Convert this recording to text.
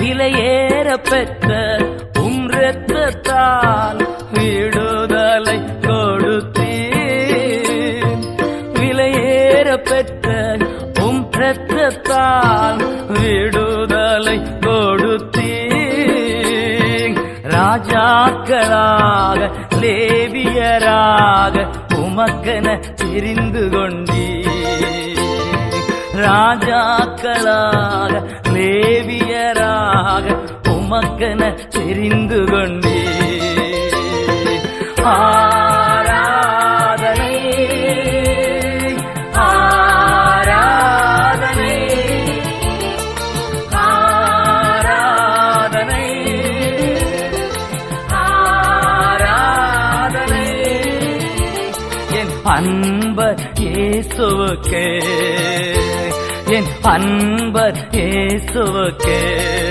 விலையேற பெற்ற உம் இரத்தத்தால் விடுதலை கொடுத்தீர். விலையேற பெற்ற உம் இரத்தத்தால் விடுதலை கொடுத்தீர். ராஜாக்களாக லேவியராக உமக்கென தெரிந்து கொண்டீர். ராஜாக்களாக லேவியராக உமக்கென தெரிந்து கொண்டீர். ஆராதனை ஆராதனை ஆராதனை ஆராதனை என் அன்பர் இயேசுவுக்கே, என் அன்பர் இயேசுவுக்கே.